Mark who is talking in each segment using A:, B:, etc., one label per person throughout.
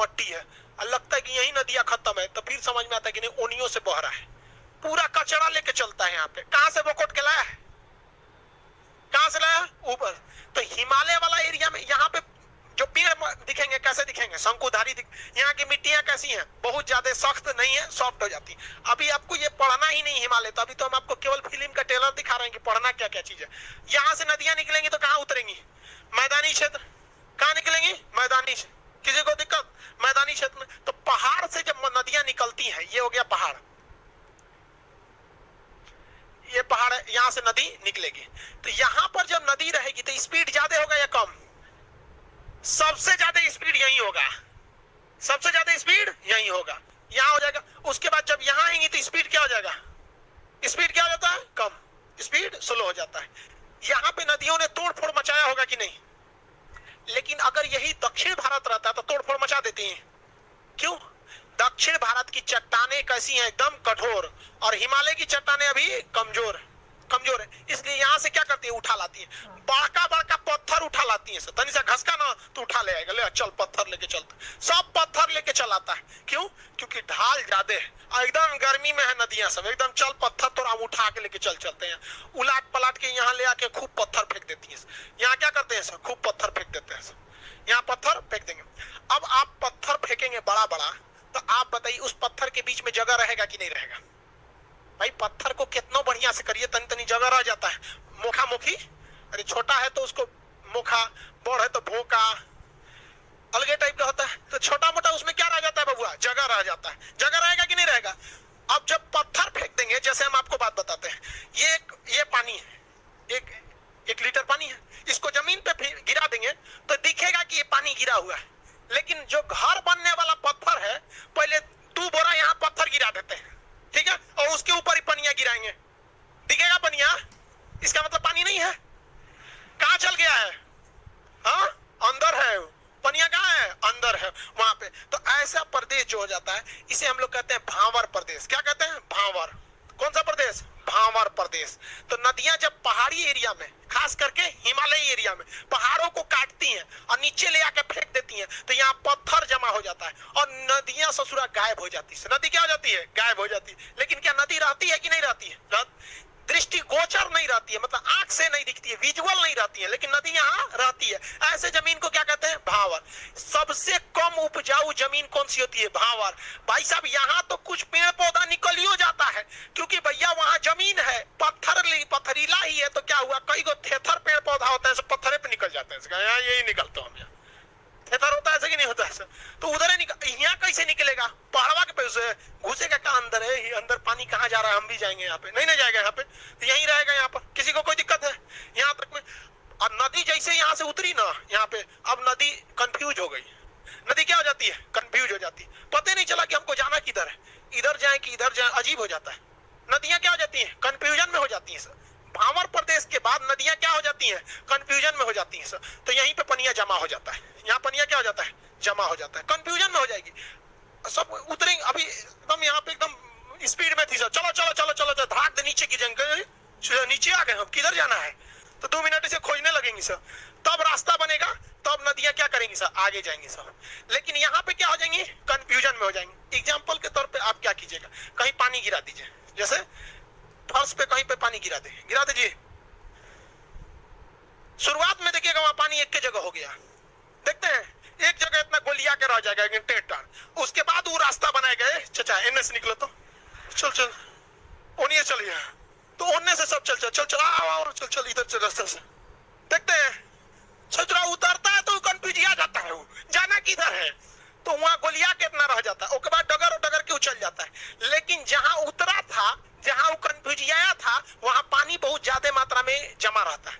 A: मट्टी है और लगता है कि यही नदियां खत्म है, तो फिर समझ में आता है कि नहीं ओनियों से बह रहा है। पूरा कचरा लेके चलता है यहाँ पे। कहां से बोकोट के लाया है, कहां से लाया, ऊपर। तो हिमालय वाला एरिया में यहाँ पे जो पेड़ दिखेंगे कैसे दिखेंगे, शंकुधारी यहाँ की मिट्टियां कैसी हैं, बहुत ज्यादा सख्त नहीं है, सॉफ्ट हो जाती। अभी आपको ये पढ़ना ही नहीं हिमालय, तो अभी तो हम आपको केवल फिल्म का ट्रेलर दिखा रहे हैं कि पढ़ना क्या क्या चीज है। यहाँ से नदियां निकलेंगी तो कहाँ उतरेंगी, मैदानी क्षेत्र। कहाँ निकलेंगी, मैदानी क्षेत्र। किसी को दिक्कत, मैदानी क्षेत्र में। तो पहाड़ से जब नदियां निकलती हैं, ये हो गया पहाड़, ये पहाड़ है, यहां से नदी निकलेगी। तो यहां पर जब नदी रहेगी तो स्पीड ज्यादा होगा या कम, सबसे ज्यादा स्पीड यही होगा, सबसे ज्यादा स्पीड यही होगा, यहां हो जाएगा। उसके बाद जब यहां आएंगी तो स्पीड क्या हो जाएगा, स्पीड क्या हो जाता है, कम, स्पीड स्लो हो जाता है। यहां पे नदियों ने तोड़ फोड़ मचाया होगा कि नहीं, लेकिन अगर यही दक्षिण भारत रहता तो तोड़ फोड़ मचा देती हैं। क्यों, दक्षिण भारत की चट्टानें कैसी हैं, एकदम कठोर, और हिमालय की चट्टानें अभी कमजोर कमजोर है, इसलिए यहां से क्या करती है, उठा लाती है, बड़का बड़का पत्थर उठा लाती है। तनी सा घसका ना तो उठा ले आएगा, ले चल पत्थर लेके चलता, सब पत्थर लेके चलाता है। क्यों, क्योंकि ढाल ज्यादा है, एकदम गर्मी में है नदियां सब, एकदम चल पत्थर तो हम उठा के लेके चलते हैं। उलाट पलाट के यहाँ ले आके खूब पत्थर फेंक देती है। यहाँ क्या करते हैं सब, खूब पत्थर फेंक देते हैं, यहाँ पत्थर फेंक देंगे। अब आप पत्थर फेंकेंगे बड़ा बड़ा, तो आप बताइए उस पत्थर के बीच में जगह रहेगा कि नहीं रहेगा। भाई पत्थर को कितना बढ़िया से करिए, तनी तनी जगह रह जाता है, मोखा मोखी, अरे छोटा है तो उसको मोखा, बड़ है तो भोका, अलगे टाइप का होता है। तो छोटा मोटा उसमें क्या रह जाता है बबुआ, जगह रह जाता है। जगह रहेगा कि नहीं रहेगा। अब जब पत्थर फेंक देंगे, जैसे हम आपको बात बताते हैं, ये पानी है, एक लीटर पानी है, इसको जमीन पे गिरा देंगे तो दिखेगा कि ये पानी गिरा हुआ है। लेकिन जो घर बनने वाला पत्थर है, पहले 2 बोरा यहाँ पत्थर गिरा देते हैं, ठीक है, और उसके ऊपर ही पनिया गिराएंगे, दिखेगा पनिया, इसका मतलब पानी नहीं है। कहां चल गया है, हाँ अंदर है, पनिया कहां है, अंदर है वहां पे। तो ऐसा प्रदेश जो हो जाता है, इसे हम लोग कहते हैं भांवर प्रदेश। क्या कहते हैं, भांवर। कौन सा प्रदेश, भांवर प्रदेश। तो नदियां जब पहाड़ी एरिया में, खास करके हिमालयी एरिया में, पहाड़ों को काटती हैं और नीचे ले आकर फेंक देती हैं, तो यहाँ पत्थर जमा हो जाता है और नदियां ससुरा गायब हो जाती है। नदी क्या हो जाती है, गायब हो जाती है। लेकिन क्या नदी रहती है कि नहीं रहती है, दृष्टि गोचर नहीं रहती है, मतलब आंख से नहीं दिखती है, विजुअल नहीं रहती है, लेकिन नदी यहाँ रहती है। ऐसे जमीन को क्या कहते हैं, भांवर। सबसे कम उपजाऊ जमीन कौन सी होती है, भांवर। भाई साहब यहाँ तो कुछ पेड़ पौधा निकल ही जाता है, क्योंकि भैया वहां जमीन है, पत्थरीला ही है, तो क्या हुआ, कई गो थेथर पेड़ पौधा होता है, सब पत्थरे पे निकल जाते हैं। यहाँ यही निकलता हूँ, थेथर होता है ऐसे कि नहीं होता है, तो उधर यहाँ कैसे निकलेगा, पहाड़वा के पैसे घुसेगा कहाँ, अंदर है, अंदर पानी कहाँ जा रहा है, हम भी जाएंगे यहाँ पे, नहीं ना जाएगा यहाँ पे, तो यहीं रहेगा यहाँ पर, किसी को कोई दिक्कत है यहाँ तक में। और नदी जैसे यहाँ से उतरी ना यहाँ पे, अब नदी कंफ्यूज हो गई। नदी क्या हो जाती है, कंफ्यूज हो जाती है, पता नहीं चला कि हमको जाना किधर है, इधर जाए कि इधर जाए, अजीब हो जाता है। नदियां क्या हो जाती हैं, कंफ्यूजन में हो जाती हैं। भांवर प्रदेश के बाद नदियां क्या हो जाती हैं, कंफ्यूजन में हो जाती हैं। तो यहीं पे पनिया जमा हो जाता है, यहाँ पनिया क्या हो जाता है, जमा हो जाता है, कंफ्यूजन में हो जाएगी, सब उतरेंगे। अभी एकदम यहाँ पे एकदम स्पीड में थी सर, चलो चलो चलो चलो चलो, धाक दे नीचे गिरेंगे, नीचे आ गए हम, किधर जाना है, तो 2 मिनट से खोजने लगेंगी सर, तब रास्ता बनेगा, तब नदियां क्या करेंगी सर, आगे जाएंगी सर। लेकिन यहाँ पे क्या हो जाएंगी, कंफ्यूजन में हो जाएंगी। एग्जाम्पल के तौर पे आप क्या कीजिएगा, कहीं पानी गिरा दीजिए, जैसे फर्श पे कहीं पे पानी गिरा दीजिए, शुरुआत में देखिएगा वहां पानी एक के जगह हो गया, देखते हैं एक जगह इतना गोलिया के रह जाएगा टेढ़, उसके बाद वो रास्ता बनाए गए, चचा एनए से निकलो तो चल चल, ओनिए चलिए, तो ओने से सब चल चल चल चल आओ चल चल इधर चल रास्ते से, देखते हैं सचरा उतरता है तो कंफ्यूजिया जाता है, वो जाना किधर है, तो वहां गोलिया कितना रह जाता है, उसके बाद डगर डगर के उछल जाता है। लेकिन जहां उतरा था, जहां वो कंफ्यूजिया था, वहां पानी बहुत ज्यादा मात्रा में जमा रहता है,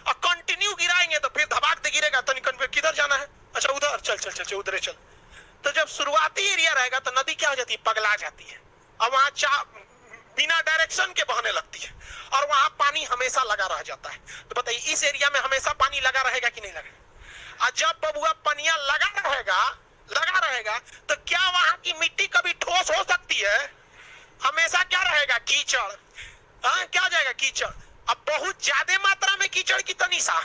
A: और कंटिन्यू गिराएंगे तो फिर धबाक दे गिरेगा, तो किधर जाना है, अच्छा उधर चल चल चल उधर चल। तो जब शुरुआती एरिया रहेगा तो नदी क्या हो जाती है, पगला जाती है, और वहां बिना डायरेक्शन के बहने लगती है, और वहां पानी हमेशा लगा रह जाता है। तो बताइए इस एरिया में हमेशा पानी लगा रहेगा कि नहीं लगेगा। और जब बबुआ पनिया लगा रहेगा तो क्या वहां की मिट्टी कभी ठोस हो सकती है, हमेशा क्या रहेगा, कीचड़, क्या जाएगा कीचड़। अब बहुत ज्यादा मात्रा में कीचड़ की तनिशा,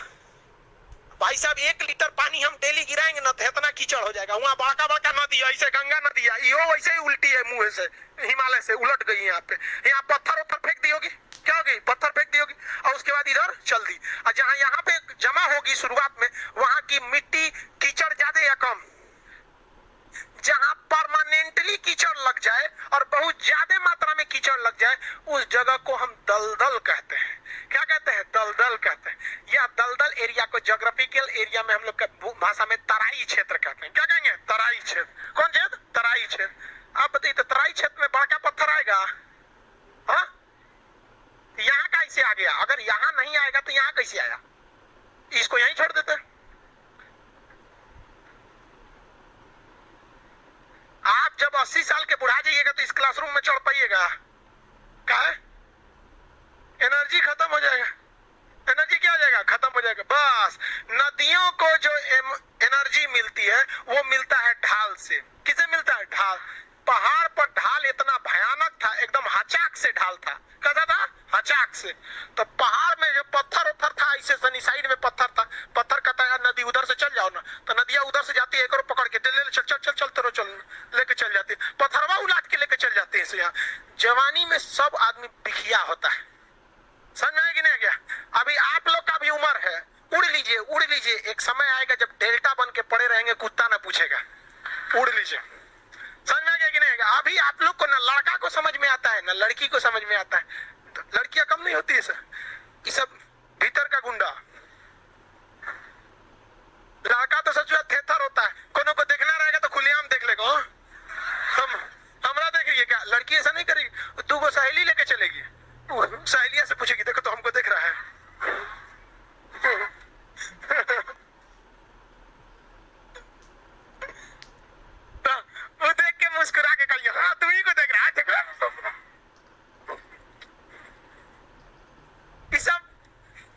A: भाई साहब 1 लीटर पानी हम डेली गिराएंगे ना तो इतना कीचड़ हो जाएगा। वहाँ बड़का बड़का नदी है, ऐसे गंगा नदी है, यो वैसे ही उल्टी है, मुंह से हिमालय से उलट गई। यहाँ पे यहाँ पत्थर उत्थर फेंक दी होगी, क्या होगी, पत्थर फेंक दी होगी और उसके बाद इधर चल दी। और जहाँ यहाँ पे जमा होगी शुरुआत में, वहां की मिट्टी कीचड़ ज्यादा या कम? जहां परमानेंटली कीचड़ लग जाए और बहुत ज्यादा मात्रा में कीचड़ लग जाए, उस जगह को हम दलदल कहते हैं। क्या कहते हैं? दलदल कहते हैं। यह दलदल एरिया को ज्योग्राफिकल एरिया में हम लोग का भाषा में तराई क्षेत्र कहते हैं। क्या कहेंगे? तराई क्षेत्र। कौन क्षेत्र? तराई क्षेत्र। आप बताइए तो तराई क्षेत्र में बड़का पत्थर आएगा? हाँ, यहाँ कैसे आ गया? अगर यहाँ नहीं आएगा तो यहाँ कैसे आया? इसको यहीं छोड़ देते हैं। आप जब 80 साल के बुढ़ा जाइएगा तो इस क्लासरूम में चढ़ पाइएगा? क्या है? एनर्जी खत्म हो जाएगा। एनर्जी क्या हो जाएगा? खत्म हो जाएगा। बस नदियों को जो एनर्जी मिलती है वो मिलता है ढाल से। किसे मिलता है? ढाल। पहाड़ पर ढाल इतना भयानक था, एकदम हचाक से ढाल था। कैसा था? हचाक से। तो पहाड़ में जो पत्थर उथर था, ऐसे सनी साइड में पत्थर था, पत्थर कहता है नदी उधर से चल जाओ ना, तो नदियां उधर से जाती है, एक और पकड़ के ले चल चल चल चल तेरो चल लेके चल जाती है, पत्थरवा उलाट के लेके चल जाते हैं। यहाँ जवानी में सब आदमी बिखिया होता है। समझ में आएगी नहीं गया? अभी आप लोग का भी उम्र है, उड़ लीजिए उड़ लीजिए। एक समय आएगा जब डेल्टा बन के पड़े रहेंगे, कुत्ता ना पूछेगा। उड़ लीजिए। समझ में आ गया कि नहीं? अभी आप लोग को ना लड़का को समझ में आता है ना लड़की को समझ में आता है। तो लड़कियां कम नहीं होती है सर, ये सब भीतर का गुंडा। लड़का तो सच में थेथर होता है, कोनो को देखना रहेगा तो खुलेआम देख लेगा। हमरा देख रही है क्या? लड़की ऐसा नहीं करेगी, तू वो सहेली लेके चलेगी, सहेलिया से पूछेगी देखो तो हमको देख रहा है। वो देख के मुस्कुरा के कहिए हाँ तू ही को देख रहा है, देख रहा है।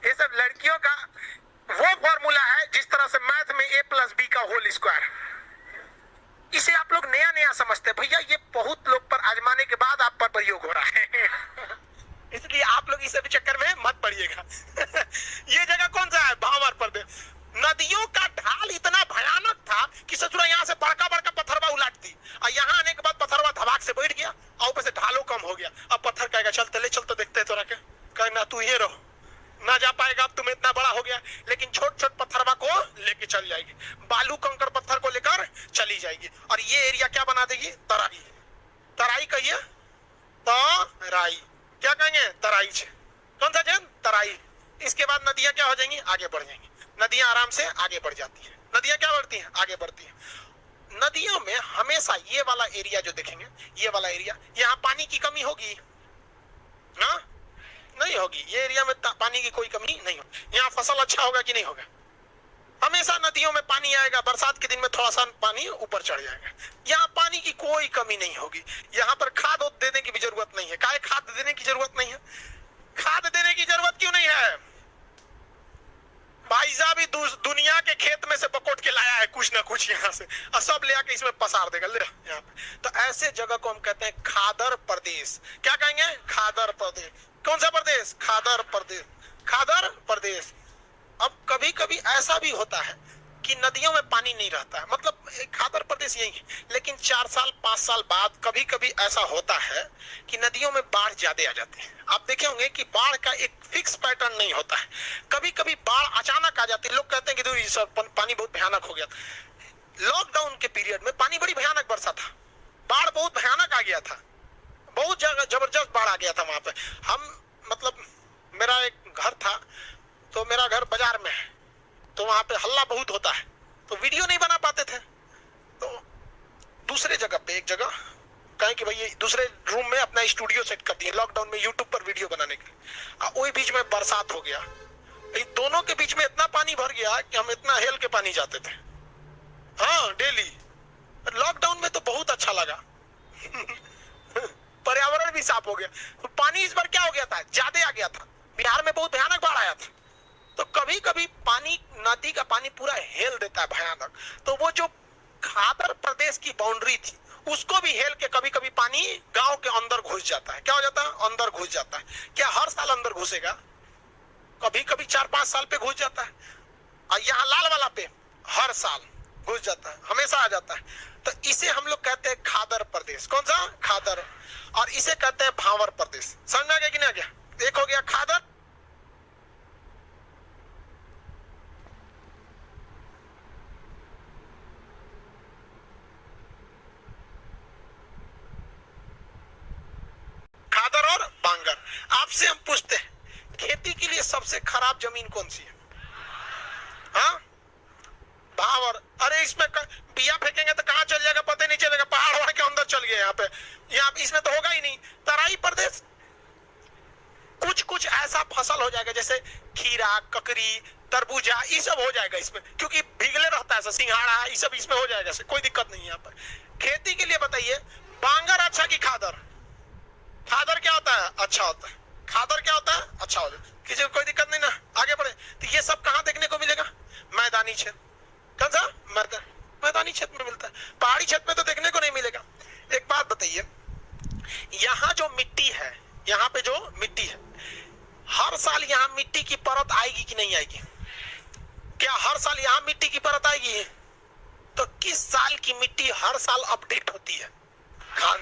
A: ये सब लड़कियों का वो फॉर्मूला है जिस तरह से मैथ में a+b का होल स्क्वायर। इसे आप लोग नया नया समझते हैं भैया, ये बहुत लोग पर आजमाने के बाद आप पर प्रयोग हो रहा है। इसलिए आप लोग इस चक्कर में मत पड़िएगा। ये जगह कौन सा है? भावर प्रदेश। नदियों का ढाल इतना भयानक था कि ससुरा यहाँ से बड़का बड़का पत्थरवा उलाट दी और यहाँ आने के बाद पत्थरवा धमाक से बैठ गया और ऊपर से ढालों कम हो गया। अब पत्थर कहेगा चलते ले चलते देखते हैं तोरा के, कहना तू ये रहो ना जा पाएगा, अब तुम इतना बड़ा हो गया। लेकिन छोट छोट पत्थरवा को लेके चल जाएगी, बालू कंकड़ पत्थर को लेकर चली जाएगी और ये एरिया क्या बना देगी? तराई। तराई कहिए, तराई। क्या कहेंगे? तराई। कौन सा जन? तराई। इसके बाद नदियां क्या हो जाएंगी? आगे बढ़ जाएंगी। नदियां आराम से आगे बढ़ जाती है। नदियां क्या बढ़ती हैं? आगे बढ़ती है। नदियों में हमेशा ये वाला एरिया जो देखेंगे, ये वाला एरिया, यहाँ पानी की कमी होगी ना? नहीं होगी। ये एरिया में पानी की कोई कमी नहीं होगी। यहाँ फसल अच्छा होगा कि नहीं होगा? हमेशा नदियों में पानी आएगा, बरसात के दिन में थोड़ा सा पानी ऊपर चढ़ जाएगा। यहाँ पानी की कोई कमी नहीं होगी। यहाँ पर खाद देने की भी जरूरत नहीं है। काहे खाद देने की जरूरत नहीं है? खाद देने की जरूरत क्यों नहीं है? भाई साहब दुनिया के खेत में से बकोट के लाया है कुछ ना कुछ यहाँ से और सब ले आके इसमें पसार देगा ले यहाँ पे। तो ऐसे जगह को हम कहते हैं खादर प्रदेश। क्या कहेंगे? खादर प्रदेश। कौन सा प्रदेश? खादर प्रदेश। खादर प्रदेश। अब कभी कभी ऐसा भी होता है कि नदियों में पानी नहीं रहता है, मतलब खादर प्रदेश यही है, लेकिन 4 साल 5 साल बाद कभी कभी ऐसा होता है कि नदियों में बाढ़ ज्यादा आ जाती है। आप देखे होंगे कि बाढ़ का एक फिक्स पैटर्न नहीं होता है, कभी कभी बाढ़ अचानक आ जाती है। लोग कहते हैं कि सर पानी बहुत भयानक हो गया। लॉकडाउन के पीरियड में पानी बड़ी भयानक बरसा था, बाढ़ बहुत भयानक आ गया था, बहुत जबरदस्त बाढ़ आ गया था वहां पे। हम मतलब मेरा एक घर था, तो मेरा घर बाजार में है, तो वहां पे हल्ला बहुत होता है, तो वीडियो नहीं बना पाते थे। तो दूसरे जगह पे एक जगह कहें कि भाई दूसरे रूम में अपना स्टूडियो सेट कर दिए लॉकडाउन में यूट्यूब पर वीडियो बनाने के लिए। वही बीच में बरसात हो गया, दोनों के बीच में इतना पानी भर गया कि हम इतना हेल के पानी जाते थे, हाँ डेली। लॉकडाउन में तो बहुत अच्छा लगा। पर्यावरण भी साफ हो गया। तो पानी इस बार क्या हो गया था? ज्यादा आ गया था, बिहार में बहुत भयानक बाढ़ आया था। तो कभी कभी पानी, नदी का पानी पूरा हेल देता है भयानक। तो वो जो खादर प्रदेश की बाउंड्री थी उसको भी हेल के कभी कभी पानी गांव के अंदर घुस जाता है। क्या हो जाता है? अंदर घुस जाता है। क्या हर साल अंदर घुसेगा? कभी कभी 4-5 साल पे घुस जाता है। और यहाँ लाल वाला पे हर साल घुस जाता है, हमेशा आ जाता है। तो इसे हम लोग कहते हैं खादर प्रदेश। कौन सा? खादर। और इसे कहते हैं भावर प्रदेश। समझ में आ गया कि नहीं आ गया? एक हो गया खादर, खादर और बांगर। आपसे हम पूछते हैं खेती के लिए सबसे खराब जमीन कौन सी है? हाँ, भावर। अरे इसमें बिया फेंकेंगे तो कहाँ चल जाएगा पता नहीं चलेगा, पहाड़ वहां के अंदर चल गए। यहाँ पे इसमें तो होगा ही नहीं। तराई प्रदेश, कुछ कुछ ऐसा फसल हो जाएगा जैसे खीरा, ककड़ी, तरबूजा, ये सब हो जाएगा इसमें, क्योंकि भीगले रहता है। सिंघाड़ा, ये सब इसमें हो जाएगा, कोई दिक्कत नहीं है यहाँ पर। खेती के लिए बताइए बांगर अच्छा कि खादर? खादर क्या होता है? अच्छा होता है। खादर क्या होता है? अच्छा होता है। किसी को कोई दिक्कत नहीं ना? आगे बढ़े। तो ये सब कहाँ देखने को मिलेगा? मैदानी क्षेत्र। कौन सा? मैदानी क्षेत्र में मिलता है, पहाड़ी क्षेत्र में तो देखने को नहीं मिलेगा। एक बात बताइए, यहाँ जो मिट्टी है, यहाँ पे जो मिट्टी है, हर साल यहाँ मिट्टी की परत आएगी कि नहीं आएगी? क्या हर साल यहाँ मिट्टी की परत आएगी? तो किस साल की मिट्टी हर साल अपडेट होती है? खान।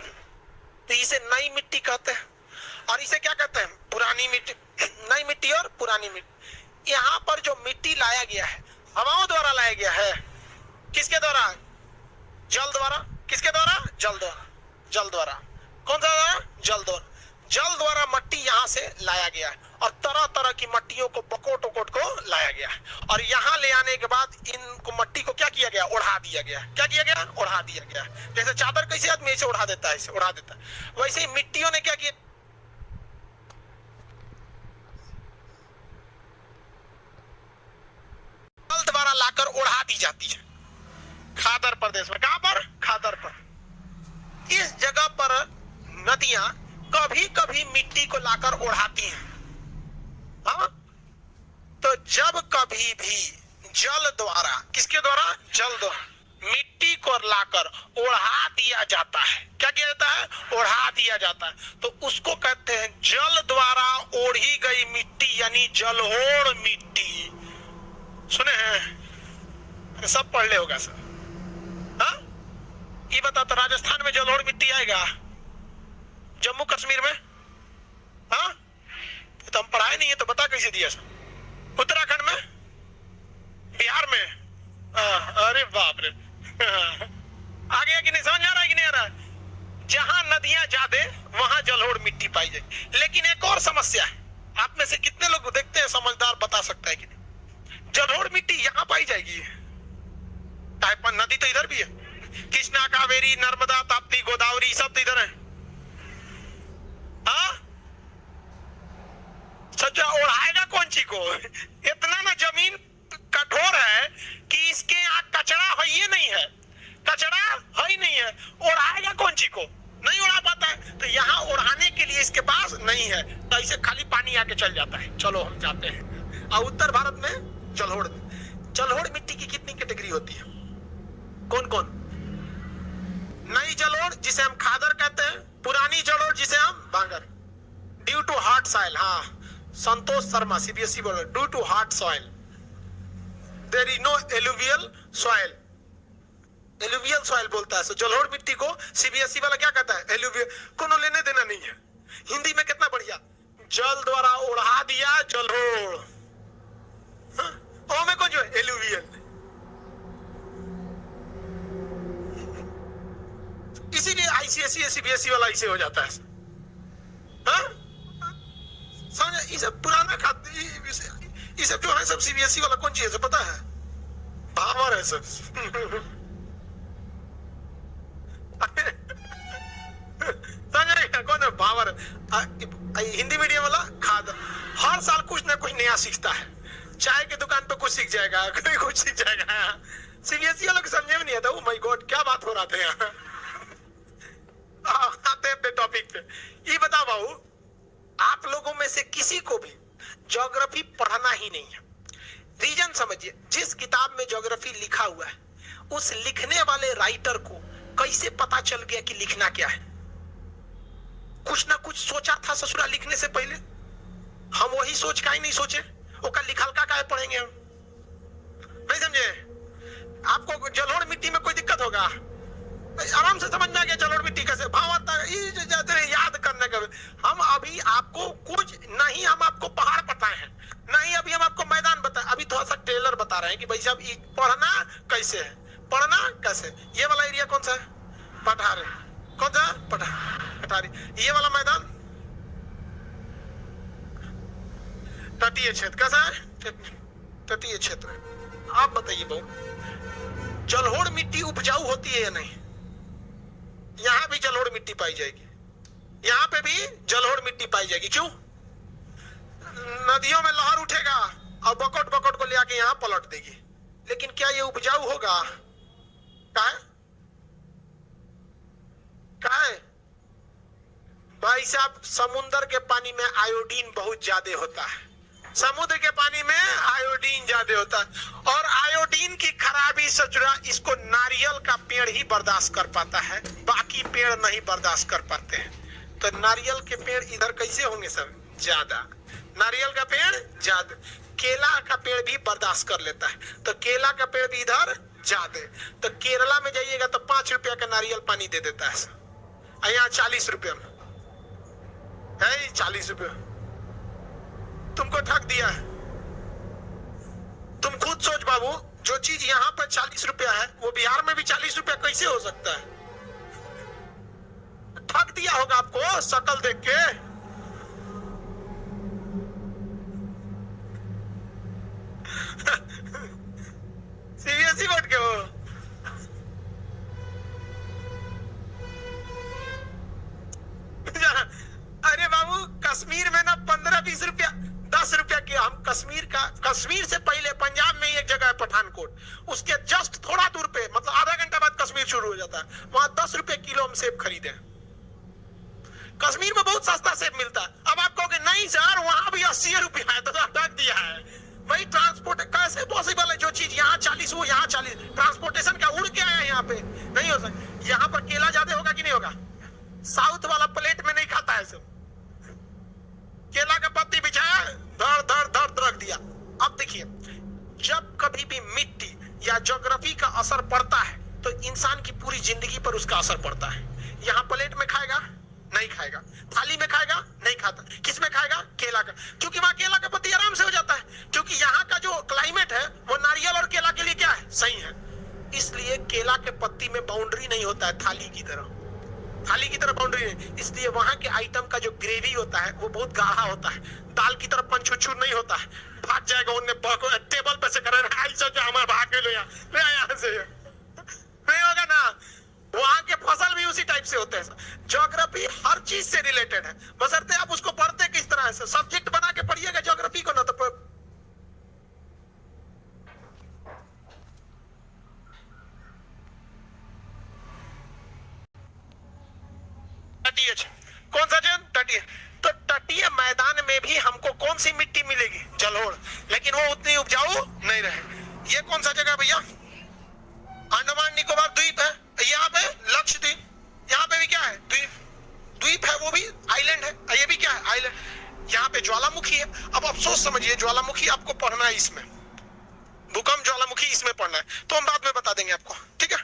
A: तो इसे नई मिट्टी कहते हैं। और इसे क्या कहते हैं? पुरानी मिट्टी। नई मिट्टी और पुरानी मिट्टी। यहाँ पर जो मिट्टी लाया गया है हवाओं द्वारा लाया गया है। किसके द्वारा? जल द्वारा। किसके द्वारा? जल द्वारा। जल द्वारा। कौन सा द्वारा? जल द्वारा। जल द्वारा मट्टी यहाँ से लाया गया है और तरह तरह की मट्टियों को बकोट वकोट को लाया गया है। और यहाँ ले आने के बाद इनको मट्टी को क्या किया गया? ओढ़ा दिया गया। क्या किया गया? ओढ़ा दिया गया। जैसे चादर कैसे आदमी ऐसे ओढ़ा देता है, ऐसे ओढ़ा देता है, वैसे ही मिट्टियों ने क्या किया? जल द्वारा लाकर ओढ़ा दी जाती है खादर प्रदेश में। कहां पर? खादर पर। इस जगह पर नदियां कभी कभी मिट्टी को लाकर ओढ़ाती हैं। हाँ? तो जब कभी भी जल द्वारा, किसके द्वारा? जल द्वारा मिट्टी को लाकर ओढ़ा दिया जाता है। क्या किया जाता है? ओढ़ा दिया जाता है। तो उसको कहते हैं जल द्वारा ओढ़ी गई मिट्टी, यानी जलोढ़ मिट्टी। सुने हैं? सब पढ़ ले होगा सर। हाँ? ये बता, तो राजस्थान में जलोढ़ मिट्टी आएगा? जम्मू कश्मीर में? हाँ? तो हम पढ़ाए नहीं है तो बता कैसे दिया सर? उत्तराखंड में? बिहार में? अरे बाप रे। आ गया कि नहीं? समझ आ रहा है कि नहीं आ रहा? जहां नदियां ज्यादा वहां जलोढ़ मिट्टी पाई जाए। लेकिन एक और समस्या है, आप में से कितने लोग देखते हैं समझदार बता सकता है कि नहीं? जलोढ़ मिट्टी यहां पाई जाएगी? टाइपन नदी तो इधर भी है, कृष्णा, कावेरी, नर्मदा, ताप्ती, गोदावरी, सब तो इधर है। हाँ? सच्चा ओढ़ाएगा कौन ची को? इतना ना जमीन कठोर है कि इसके यहाँ कचरा है ही नहीं है। कचरा है ही नहीं है, ओढ़ाएगा कौन ची को? नहीं उड़ा पाता है। तो यहाँ उड़ाने के लिए इसके पास नहीं है, तो इसे खाली पानी आके चल जाता है। चलो हम जाते हैं। और उत्तर भारत में जलोढ़, जलोढ़ मिट्टी की कितनी कैटेगरी होती है? कौन कौन? नई जलोढ़ जिसे हम खादर कहते हैं, पुरानी जलोढ़ जिसे हम बांगर। ड्यू टू हार्ड सॉइल, हाँ, संतोष शर्मा सीबीएसई बोल रहे, due to hard soil there is no alluvial soil. Alluvial soil बोलता है। जलोढ़ मिट्टी को सीबीएसई वाला क्या कहता है? एलुवियल। कोनो लेने देना नहीं है। हिंदी में कितना बढ़िया, जल द्वारा ओढ़ा दिया जलोढ़। हाँ? में कौन जो है? एलुवियल। इसीलिए आईसीएसई सीबीएसई वाला इसे हो जाता है। हाँ? समझ? ये सब पुराना खाते, ये सब जो है सब सीबीएसई वाला कौन चीज है पता है? भावर है सब। समझ? कौन है? भावर। हिंदी मीडियम वाला खादर। हर साल कुछ ना कुछ नया सीखता है। चाय की दुकान पे कुछ सीख जाएगा, कोई कुछ सीख जाएगा। सीबीएसई वालों को समझे में नहीं आता। ओ माय गॉड, क्या बात हो रहा था यहाँ। आते हैं टॉपिक पे। ये बताओ बाबू, आप लोगों में से किसी को भी ज्योग्राफी पढ़ना ही नहीं है। रीजन समझिए, जिस किताब में ज्योग्राफी लिखा हुआ है उस लिखने वाले राइटर को कैसे पता चल गया कि लिखना क्या है? कुछ ना कुछ सोचा था ससुरा लिखने से पहले। हम वही सोच का ही नहीं सोचे, ओका लिखल का काहे पढ़ेंगे हम? नहीं समझे? आपको जलोढ़ मिट्टी में कोई दिक्कत होगा? आराम से समझ में आ गया जलोढ़ मिट्टी कैसे भाव आता है, याद करने का। हम अभी आपको कुछ नहीं, हम आपको पहाड़ बताए हैं नहीं, अभी हम आपको मैदान बताए, अभी थोड़ा सा टेलर बता रहे हैं कि भाई साहब पढ़ना कैसे है, पढ़ना कैसे। ये वाला एरिया कौन सा है? पठारे। कौन सा? पठारी। ये वाला मैदान तटीय क्षेत्र। कैसा है? तटीय क्षेत्र। आप बताइए बहु, जलोढ़ मिट्टी उपजाऊ होती है या नहीं? यहां भी जलोढ़ मिट्टी पाई जाएगी, यहां पे भी जलोढ़ मिट्टी पाई जाएगी। क्यों? नदियों में लहर उठेगा और बकट बकट को ले आके यहां पलट देगी, लेकिन क्या ये उपजाऊ होगा? काहे? भाई साहब, समुद्र के पानी में आयोडीन बहुत ज्यादा होता है, समुद्र के पानी में आयोडीन ज्यादा होता है, और आयोडीन की खराबी से जुड़ा इसको नारियल का पेड़ ही बर्दाश्त कर पाता है, बाकी पेड़ नहीं बर्दाश्त कर पाते हैं। तो नारियल के पेड़ इधर कैसे होंगे सर? ज्यादा। नारियल का पेड़ ज्यादा। केला का पेड़ भी बर्दाश्त कर लेता है, तो केला का पेड़ भी इधर ज्यादा। तो केरला में जाइएगा तो 5 रुपया का नारियल पानी दे देता है, यहाँ 40 रुपया में है। 40 रुपया तुमको ठग दिया है। तुम खुद सोच बाबू, जो चीज यहाँ पर 40 रुपया है वो बिहार में भी 40 रुपया कैसे हो सकता है? ठग दिया होगा आपको शकल देख के। सीबीएसई बोर्ड के हो? अरे बाबू, कश्मीर में ना 15-20 रुपया, 10 रुपया के। हम कश्मीर से पहले पंजाब में एक जगह है पठानकोट, उसके जस्ट थोड़ा दूर पे, मतलब आधा घंटा बाद कश्मीर शुरू हो जाता है, वहां 10 रुपए किलो हम सेब खरीदे। कश्मीर में बहुत सस्ता सेब मिलता है। अब आप कहोगे नहीं सर, वहां भी 80 रुपया है, तो ठग दिया है भाई। ट्रांसपोर्ट कैसे पॉसिबल है? जो चीज यहाँ 40 वो यहाँ 40, ट्रांसपोर्टेशन क्या उड़ के आया यहाँ पे? नहीं हो सकता। यहाँ पर केला ज्यादा होगा कि नहीं होगा? साउथ वाला प्लेट में नहीं खाता है सब, केला का पत्ती बिछाया, धड़ धड़ धड़ रख दिया। अब देखिए, जब कभी भी मिट्टी या ज्योग्राफी का असर पड़ता है तो इंसान की पूरी जिंदगी पर उसका असर पड़ता है। यहाँ प्लेट में खाएगा नहीं खाएगा, थाली में खाएगा नहीं खाता, किस में खाएगा? केला का, क्योंकि वहां केला का पत्ती आराम से हो जाता है, क्योंकि यहाँ का जो क्लाइमेट है वो नारियल और केला के लिए क्या है? सही है। इसलिए केला के पत्ती में बाउंड्री नहीं होता है थाली की तरह, थाली की तरफ बाउंड्री नहीं। इसलिए वहां के आइटम का जो ग्रेवी होता है वो बहुत गाढ़ा होता है, दाल की तरफ पंचुछुर नहीं होता है। भाग जाएगा उन्हें टेबल पे से करे हमारे भाग ले यहाँ से, नहीं होगा ना। वहां के फसल भी उसी टाइप से होते हैं। ज्योग्राफी हर चीज से रिलेटेड है, बशर्ते आप उसको पढ़ते किस तरह से। सब्जेक्ट बना के पढ़िएगा ज्योग्राफी को ना तो कौन सा जन? तटीय। तो तटीय मैदान में भी हमको कौन सी मिट्टी मिलेगी? जलोढ़, लेकिन वो उतनी उपजाऊ नहीं रहे। ये कौन सा जगह भैया? अंडमान निकोबार द्वीप है, यहाँ पे लक्षद्वीप, यहाँ पे भी क्या है? द्वीप है, वो भी आइलैंड है। ये भी क्या है? आइलैंड। यहाँ पे ज्वालामुखी है। अब अफसोस समझिए, ज्वालामुखी आपको पढ़ना है इसमें, भूकंप ज्वालामुखी इसमें पढ़ना है, तो हम बाद में बता देंगे आपको, ठीक है?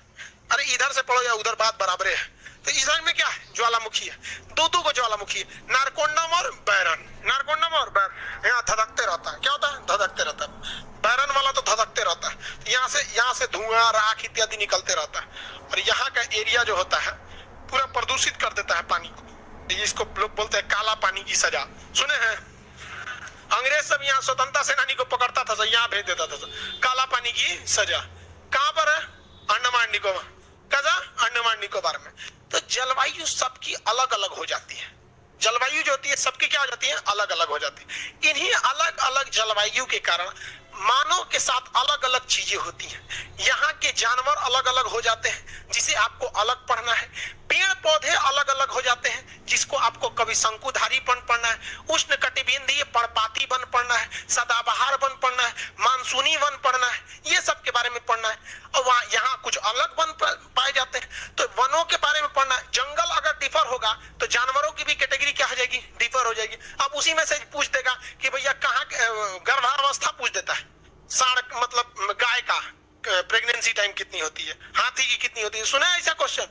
A: अरे इधर से पढ़ो या उधर, बात बराबर है। तो इधर में क्या है? ज्वालामुखी है, दो को ज्वालामुखी है, नारकोंडम और बैरन। नारकोंडम और बैरन यहाँ धधकते रहता है। क्या होता है? धधकते रहता है। बैरन वाला तो धधकते रहता है, यहाँ से धुआं, राख इत्यादि निकलते रहता है, और यहाँ का एरिया जो होता है पूरा प्रदूषित कर देता है पानी को। इसको लोग बोलते हैं काला पानी की सजा। सुने हैं? अंग्रेज सब यहाँ स्वतंत्रता सेनानी को पकड़ता था, यहाँ भेज देता था, काला पानी की सजा। कहां पर है? अंडमान निकोबार। कजा? अंडमान निकोबार में। तो जलवायु सबकी अलग अलग हो जाती है, जलवायु जो होती है सबकी क्या हो जाती है? अलग अलग हो जाती है। इन्हीं अलग अलग जलवायु के कारण मानव के साथ अलग अलग चीजें होती हैं। यहाँ के जानवर अलग अलग हो जाते हैं, जिसे आपको अलग पढ़ना है। पेड़ पौधे अलग अलग हो जाते हैं, जिसको आपको कभी शंकुधारी वन पढ़ना है, उष्ण कटिबंधीय पर्णपाती वन पढ़ना है, सदाबहार वन पढ़ना है, मानसूनी वन पढ़ना है, ये सब के बारे में पढ़ना है। और वहाँ यहाँ कुछ अलग वन पाए जाते हैं, तो वनों के बारे में पढ़ना है। जंगल अगर डिफर होगा तो जानवरों की भी कैटेगरी क्या हो जाएगी? डिफर हो जाएगी। अब उसी में से पूछ देगा कि भैया कहाँ गर्भावस्था पूछ देता है, साढ़ मतलब गाय का प्रेगनेंसी टाइम कितनी होती है, हाथी की कितनी होती है, सुना है ऐसा क्वेश्चन?